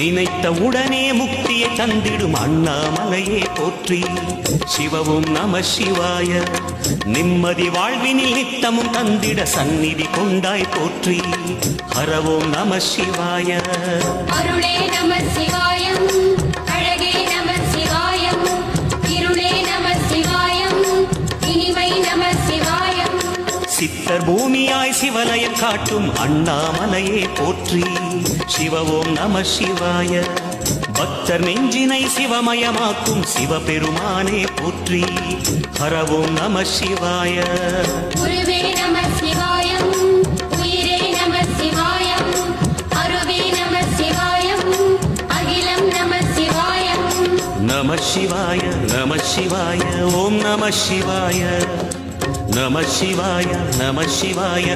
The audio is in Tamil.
நினைத்த உடனே முக்தியை தந்திடும் அண்ணாமலையே போற்றி. சிவவும் நம சிவாய. நிம்மதி வாழ்வினில் நித்தமும் தந்திட சந்நிதி கொண்டாய் போற்றி. ஹரவோம் நம சிவாய. அருளே நம சிவாயம், அழகே நம சிவாயம், இருளே நம சிவாயம், இனிமை நம சிவாயம். சித்தர் பூமியாய் சிவலயம் காட்டும் அண்ணாமலையே போற்றி. சிவவோம் நம சிவாய. பக்தர் நெஞ்சினை சிவமயமாக்கும் சிவபெருமானே போற்றி. ஹரவோம் நம சிவாய. குருவே நம சிவாயம், உயிரே நம சிவாயம், அருவே நம சிவாயம், அகிலம் நம சிவாயம். நம சிவாய நம சிவாய. ஓம் நம சிவாய. நம சிவாய நம சிவாய.